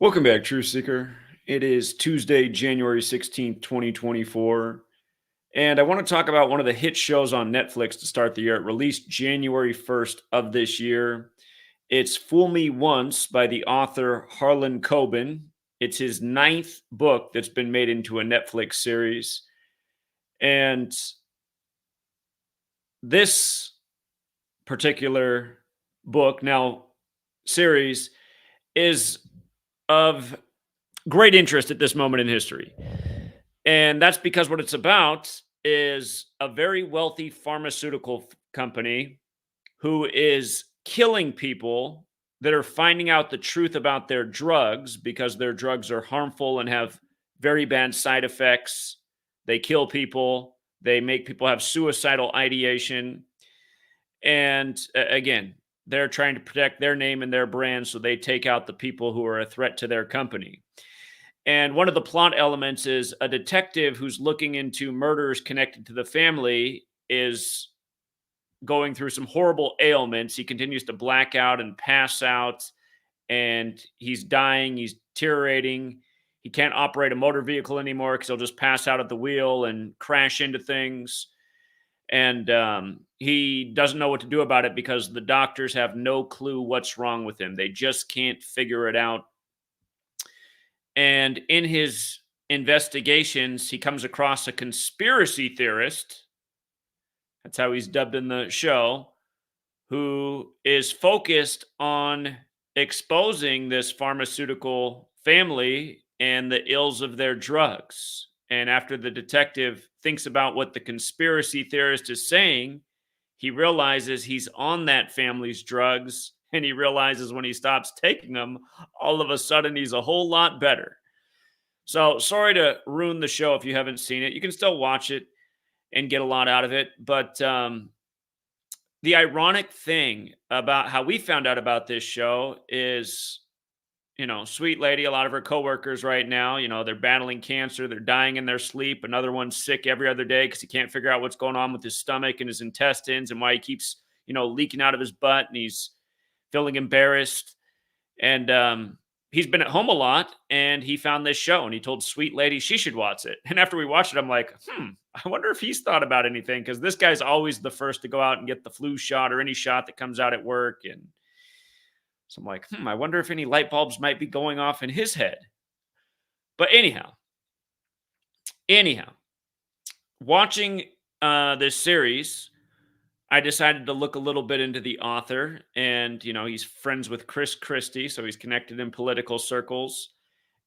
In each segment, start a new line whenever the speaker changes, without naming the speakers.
Welcome back, Truth Seeker. It is Tuesday, January 16th, 2024. And I want to talk about one of the hit shows on Netflix to start the year. It released January 1st of this year. It's Fool Me Once by the author Harlan Coben. It's his ninth book that's been made into a Netflix series. And this particular book, now series, is of great interest at this moment in history. And that's because what it's about is a very wealthy pharmaceutical company who is killing people that are finding out the truth about their drugs because their drugs are harmful and have very bad side effects. They kill people, they make people have suicidal ideation. And again, they're trying to protect their name and their brand, so they take out the people who are a threat to their company. And one of the plot elements is a detective who's looking into murders connected to the family is going through some horrible ailments. He continues to black out and pass out, and he's dying. He's deteriorating. He can't operate a motor vehicle anymore because he'll just pass out at the wheel and crash into things. And he doesn't know what to do about it because the doctors have no clue what's wrong with him. They just can't figure it out. And in his investigations, he comes across a conspiracy theorist. That's how he's dubbed in the show, who is focused on exposing this pharmaceutical family and the ills of their drugs. And after the detective thinks about what the conspiracy theorist is saying, he realizes he's on that family's drugs. And he realizes when he stops taking them, all of a sudden he's a whole lot better. So sorry to ruin the show if you haven't seen it. You can still watch it and get a lot out of it. But the ironic thing about how we found out about this show is, sweet lady, a lot of her coworkers right now, they're battling cancer. They're dying in their sleep. Another one's sick every other day because he can't figure out what's going on with his stomach and his intestines and why he keeps, leaking out of his butt, and he's feeling embarrassed. And he's been at home a lot, and he found this show, and he told sweet lady she should watch it. And after we watched it, I'm like, I wonder if he's thought about anything, because this guy's always the first to go out and get the flu shot or any shot that comes out at work. And so I'm like, I wonder if any light bulbs might be going off in his head. But anyhow, watching this series, I decided to look a little bit into the author, and, he's friends with Chris Christie, so he's connected in political circles.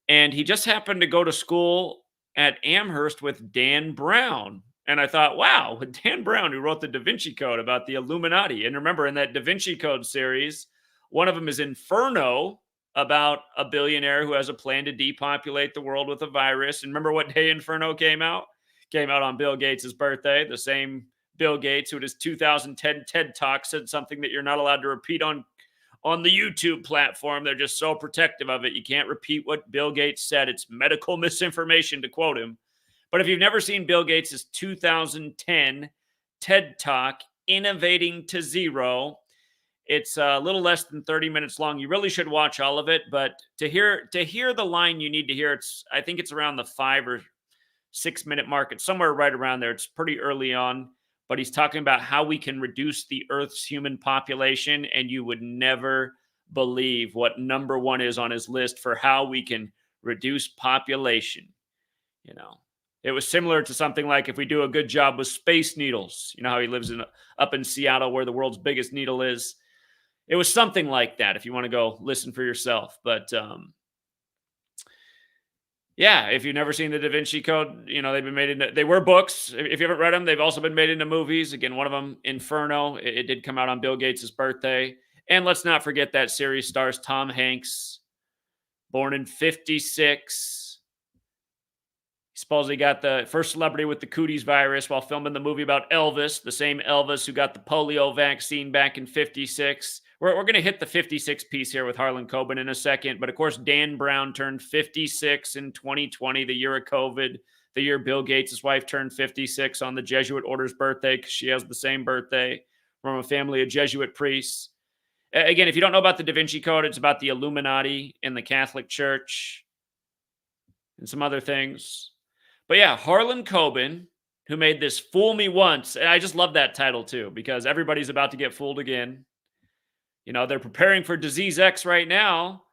And he just happened to go to school at Amherst with Dan Brown. And I thought, wow, with Dan Brown, who wrote the Da Vinci Code about the Illuminati. And remember, in that Da Vinci Code series, one of them is Inferno, about a billionaire who has a plan to depopulate the world with a virus. And remember what day Inferno came out? Came out on Bill Gates' birthday. The same Bill Gates, who at his 2010 TED Talk said something that you're not allowed to repeat on the YouTube platform. They're just so protective of it. You can't repeat what Bill Gates said. It's medical misinformation, to quote him. But if you've never seen Bill Gates' 2010 TED Talk, Innovating to Zero, it's a little less than 30 minutes long. You really should watch all of it. But to hear the line you need to hear, I think it's around the 5 or 6 minute mark. It's somewhere right around there. It's pretty early on. But he's talking about how we can reduce the Earth's human population, and you would never believe what number one is on his list for how we can reduce population. It was similar to something like if we do a good job with space needles. You know how he lives up in Seattle, where the world's biggest needle is. It was something like that, if you want to go listen for yourself. But yeah, if you've never seen the Da Vinci Code, they've been made into, they were books. If you haven't read them, they've also been made into movies. Again, one of them, Inferno, it did come out on Bill Gates' birthday. And let's not forget that series stars Tom Hanks, born in 1956. He supposedly got the first celebrity with the cooties virus while filming the movie about Elvis, the same Elvis who got the polio vaccine back in 1956. We're going to hit the 56 piece here with Harlan Coben in a second. But of course, Dan Brown turned 56 in 2020, the year of COVID, the year Bill Gates' wife turned 56 on the Jesuit order's birthday, because she has the same birthday, from a family of Jesuit priests. Again, if you don't know about the Da Vinci Code, it's about the Illuminati and the Catholic Church and some other things. But yeah, Harlan Coben, who made this Fool Me Once. And I just love that title too, because everybody's about to get fooled again. They're preparing for Disease X right now.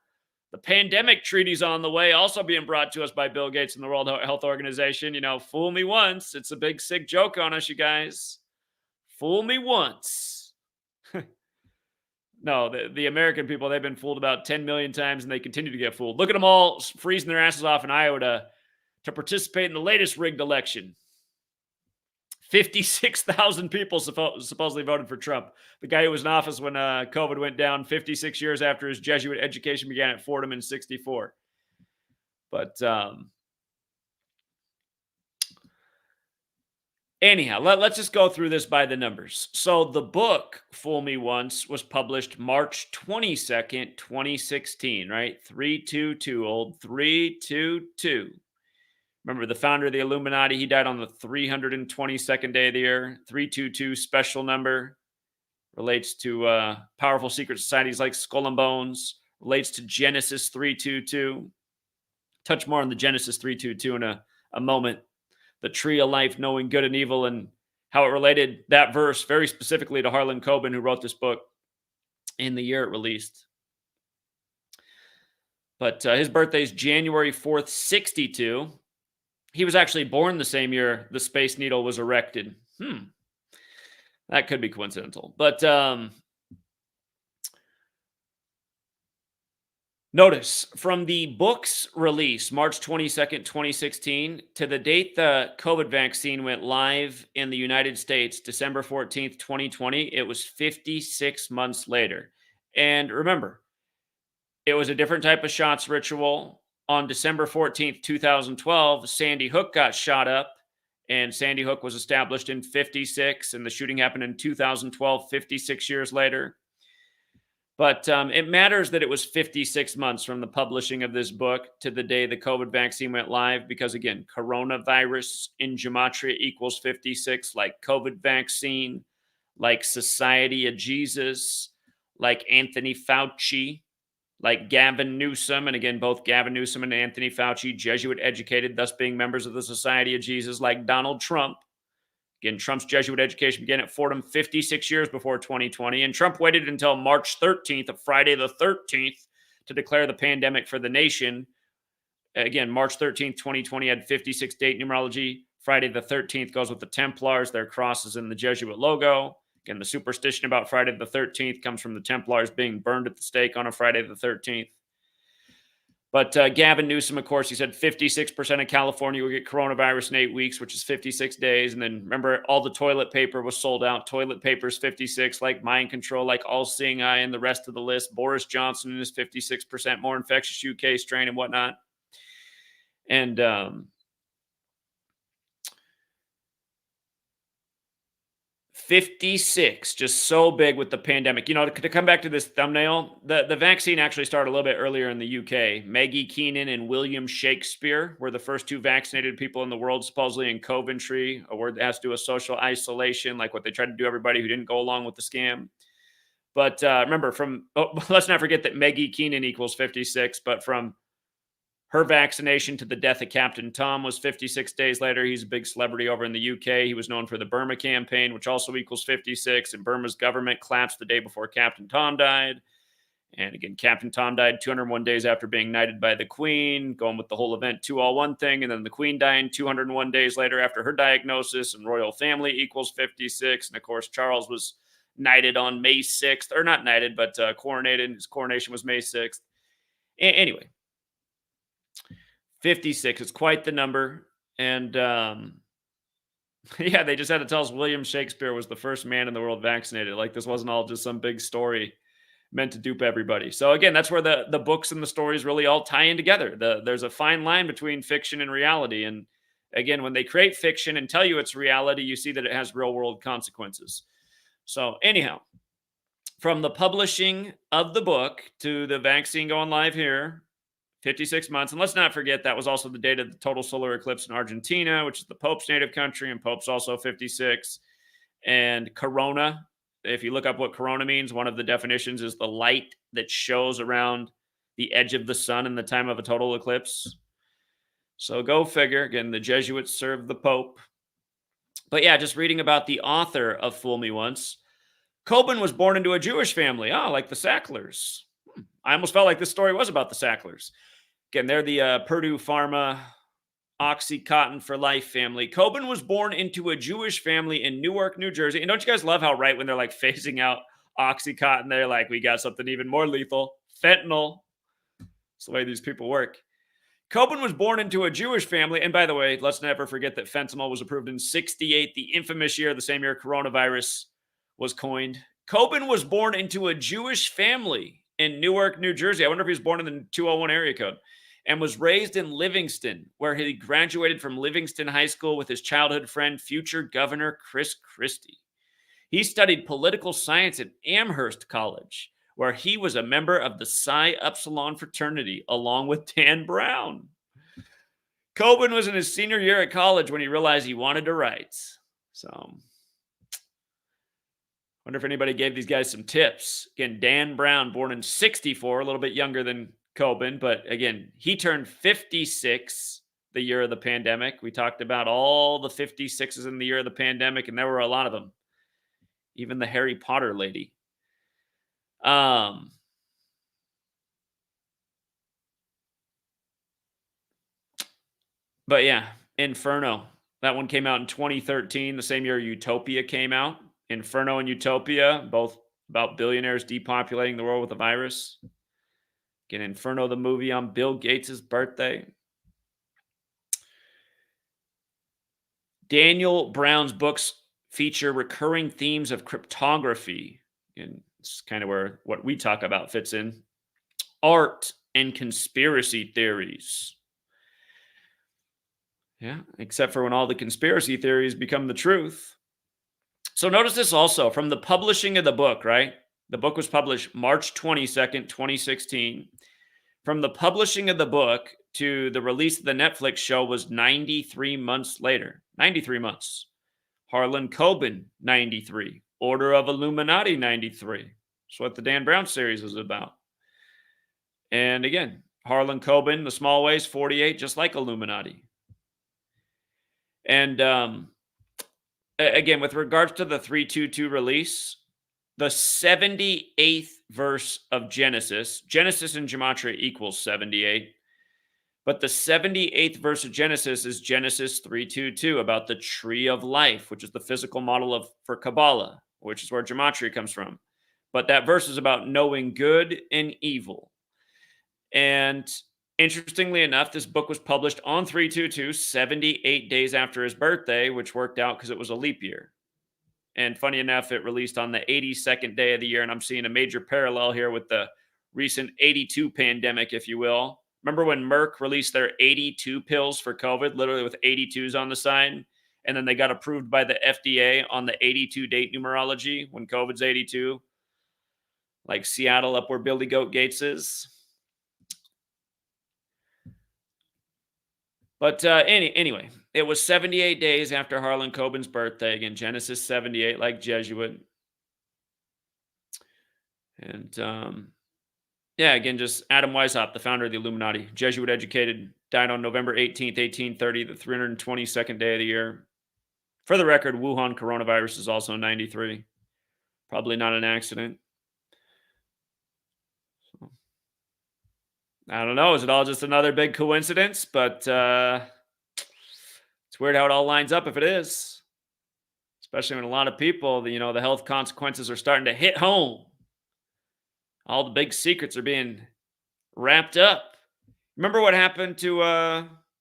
The pandemic treaty's on the way, also being brought to us by Bill Gates and the World Health Organization. Fool me once. It's a big, sick joke on us, you guys. Fool me once. No, the American people, they've been fooled about 10 million times and they continue to get fooled. Look at them all freezing their asses off in Iowa to participate in the latest rigged election. 56,000 people supposedly voted for Trump. The guy who was in office when COVID went down 56 years after his Jesuit education began at Fordham in 64. But anyhow, let's just go through this by the numbers. So the book, Fool Me Once, was published March 22nd, 2016, right? 322, old 322. Remember, the founder of the Illuminati, he died on the 322nd day of the year. 322, special number, relates to powerful secret societies like Skull and Bones, relates to Genesis 322. Touch more on the Genesis 322 in a moment. The tree of life, knowing good and evil, and how it related, that verse, very specifically to Harlan Coben, who wrote this book in the year it released. But his birthday is January 4th, 62. He was actually born the same year the Space Needle was erected. That could be coincidental. But notice, from the book's release, March 22nd, 2016, to the date the COVID vaccine went live in the United States, December 14th, 2020, it was 56 months later. And remember, it was a different type of shots ritual. On December 14th, 2012, Sandy Hook got shot up, and Sandy Hook was established in 56, and the shooting happened in 2012, 56 years later. But it matters that it was 56 months from the publishing of this book to the day the COVID vaccine went live, because again, coronavirus in Gematria equals 56, like COVID vaccine, like Society of Jesus, like Anthony Fauci, like Gavin Newsom, and again, both Gavin Newsom and Anthony Fauci, Jesuit educated, thus being members of the Society of Jesus, like Donald Trump. Again, Trump's Jesuit education began at Fordham 56 years before 2020, and Trump waited until March 13th, of Friday the 13th, to declare the pandemic for the nation. Again, March 13th, 2020 had 56 date numerology. Friday the 13th goes with the Templars, their crosses in the Jesuit logo. Again, the superstition about Friday the 13th comes from the Templars being burned at the stake on a Friday the 13th. But Gavin Newsom, of course, he said 56% of California will get coronavirus in 8 weeks, which is 56 days. And then remember, all the toilet paper was sold out. Toilet paper is 56, like mind control, like all-seeing eye, and the rest of the list. Boris Johnson is 56% more infectious UK strain and whatnot. And 56, just so big with the pandemic. To come back to this thumbnail, the vaccine actually started a little bit earlier in the UK. Maggie Keenan and William Shakespeare were the first two vaccinated people in the world, supposedly in Coventry, a word that has to do with social isolation, like what they tried to do everybody who didn't go along with the scam. But remember, let's not forget that Maggie Keenan equals 56, but from her vaccination to the death of Captain Tom was 56 days later. He's a big celebrity over in the UK. He was known for the Burma campaign, which also equals 56. And Burma's government collapsed the day before Captain Tom died. And again, Captain Tom died 201 days after being knighted by the Queen, going with the whole event 2-all-1 thing. And then the Queen died 201 days later after her diagnosis, and royal family equals 56. And of course, Charles was knighted on May 6th, or not knighted, but coronated. His coronation was May 6th. Anyway. 56, it's quite the number. And yeah, they just had to tell us William Shakespeare was the first man in the world vaccinated. Like, this wasn't all just some big story meant to dupe everybody. So again, that's where the books and the stories really all tie in together. There's a fine line between fiction and reality. And again, when they create fiction and tell you it's reality, you see that it has real world consequences. So anyhow, from the publishing of the book to the vaccine going live here, 56 months. And let's not forget, that was also the date of the total solar eclipse in Argentina, which is the Pope's native country, and Pope's also 56. And Corona If you look up what corona means, one of the definitions is the light that shows around the edge of the sun in the time of a total eclipse. So go figure. Again, the Jesuits served the Pope. But yeah, just reading about the author of Fool Me Once. Coben was born into a Jewish family. Oh, like the Sacklers. I almost felt like this story was about the Sacklers. Again, they're the Purdue Pharma Oxycontin for Life family. Coben was born into a Jewish family in Newark, New Jersey. And don't you guys love how right when they're like phasing out Oxycontin, they're like, we got something even more lethal, fentanyl. It's the way these people work. Coben was born into a Jewish family. And by the way, let's never forget that fentanyl was approved in 1968, the infamous year, the same year coronavirus was coined. Coben was born into a Jewish family in Newark, New Jersey. I wonder if he was born in the 201 area code, and was raised in Livingston, where he graduated from Livingston High School with his childhood friend, future Governor Chris Christie. He studied political science at Amherst College, where he was a member of the Psi Upsilon fraternity, along with Dan Brown. Coben was in his senior year at college when he realized he wanted to write. So, wonder if anybody gave these guys some tips. Again, Dan Brown, born in 1964, a little bit younger than Coben, but again, he turned 56 the year of the pandemic. We talked about all the 56s in the year of the pandemic, and there were a lot of them. Even the Harry Potter lady. But yeah, Inferno. That one came out in 2013, the same year Utopia came out. Inferno and Utopia, both about billionaires depopulating the world with a virus. Again, Inferno, the movie on Bill Gates' birthday. Daniel Brown's books feature recurring themes of cryptography. And it's kind of where what we talk about fits in. Art and conspiracy theories. Yeah, except for when all the conspiracy theories become the truth. So notice this also from the publishing of the book, right? The book was published March 22nd, 2016. From the publishing of the book to the release of the Netflix show was 93 months later. 93 months. Harlan Coben, 93. Order of Illuminati, 93. That's what the Dan Brown series is about. And again, Harlan Coben, The Small Ways, 48, just like Illuminati. And again, with regards to the 322 release, the 78th verse of Genesis in Gematria equals 78. But the 78th verse of Genesis is Genesis 3:22 about the tree of life, which is the physical model for Kabbalah, which is where Gematria comes from. But that verse is about knowing good and evil. And interestingly enough, this book was published on 3/22, 78 days after his birthday, which worked out because it was a leap year. And funny enough, it released on the 82nd day of the year. And I'm seeing a major parallel here with the recent 82 pandemic, if you will. Remember when Merck released their 82 pills for COVID, literally with 82s on the side? And then they got approved by the FDA on the 82 date numerology when COVID's 82. Like Seattle up where Billy Goat Gates is. But anyway, it was 78 days after Harlan Coben's birthday. Again, Genesis 78, like Jesuit. And yeah, again, just Adam Weishaupt, the founder of the Illuminati, Jesuit educated, died on November 18th, 1830, the 322nd day of the year. For the record, Wuhan coronavirus is also 93. Probably not an accident. So, I don't know. Is it all just another big coincidence? But it's weird how it all lines up if it is. Especially when a lot of people, the health consequences are starting to hit home. All the big secrets are being wrapped up. Remember what happened to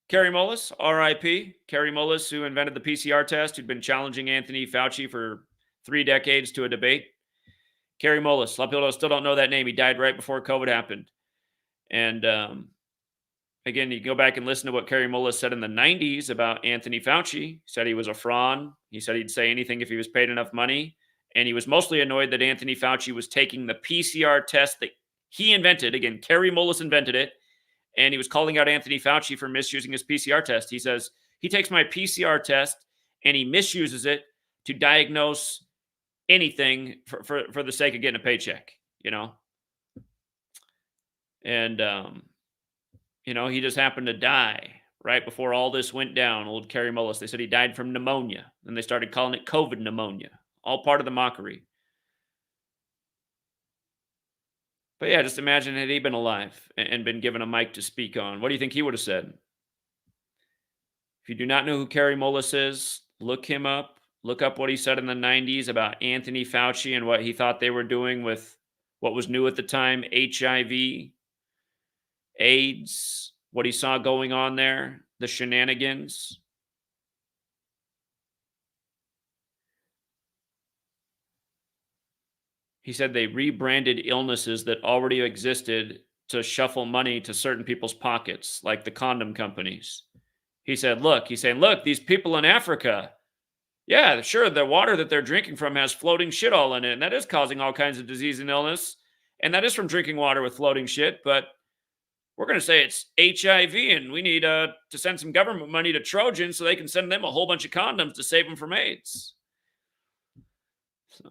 Kary Mullis, R.I.P.? Kary Mullis, who invented the PCR test, who'd been challenging Anthony Fauci for 3 decades to a debate. Kary Mullis. A lot of people still don't know that name. He died right before COVID happened. And again, you go back and listen to what Kary Mullis said in the 90s about Anthony Fauci. He said he was a fraud. He said he'd say anything if he was paid enough money. And he was mostly annoyed that Anthony Fauci was taking the PCR test that he invented. Again, Kary Mullis invented it. And he was calling out Anthony Fauci for misusing his PCR test. He says, he takes my PCR test and he misuses it to diagnose anything for the sake of getting a paycheck, And he just happened to die right before all this went down. Old Kerry Mullis. They said he died from pneumonia, and they started calling it COVID pneumonia. All part of the mockery. But yeah, just imagine had he been alive and been given a mic to speak on. What do you think he would have said? If you do not know who Kerry Mullis is, look him up. Look up what he said in the 90s about Anthony Fauci and what he thought they were doing with what was new at the time, HIV, AIDS, what he saw going on there, the shenanigans. He said they rebranded illnesses that already existed to shuffle money to certain people's pockets, like the condom companies. He's saying, look, these people in Africa, yeah, sure, the water that they're drinking from has floating shit all in it, and that is causing all kinds of disease and illness. And that is from drinking water with floating shit, but we're going to say it's HIV, and we need to send some government money to Trojan so they can send them a whole bunch of condoms to save them from AIDS. So,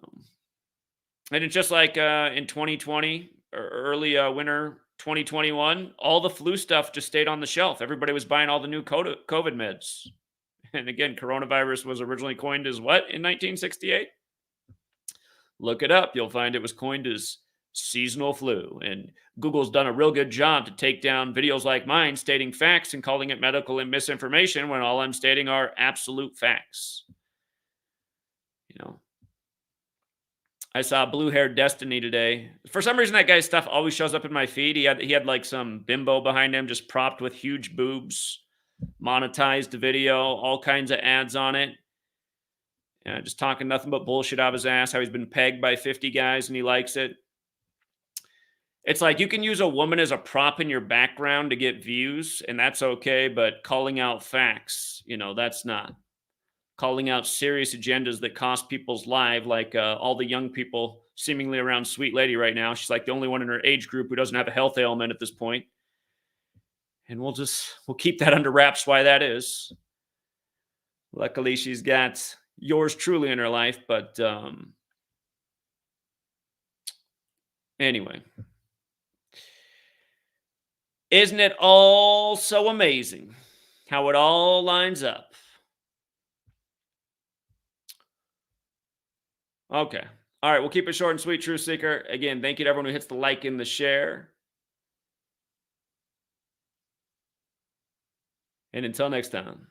and it's just like in 2020 or early winter 2021, all the flu stuff just stayed on the shelf. Everybody was buying all the new COVID meds. And again, coronavirus was originally coined as what in 1968? Look it up. You'll find it was coined as seasonal flu. And Google's done a real good job to take down videos like mine stating facts and calling it medical and misinformation when all I'm stating are absolute facts. I saw Blue Haired Destiny today. For some reason, that guy's stuff always shows up in my feed. He had like some bimbo behind him, just propped with huge boobs, monetized video, all kinds of ads on it. Just talking nothing but bullshit out of his ass, how he's been pegged by 50 guys and he likes it. It's like you can use a woman as a prop in your background to get views, and that's okay, but calling out facts, that's not. Calling out serious agendas that cost people's lives, like all the young people seemingly around Sweet Lady right now. She's like the only one in her age group who doesn't have a health ailment at this point. And we'll keep that under wraps why that is. Luckily, she's got yours truly in her life, but anyway. Isn't it all so amazing how it all lines up? Okay. All right. We'll keep it short and sweet, Truth Seeker. Again, thank you to everyone who hits the like and the share. And until next time.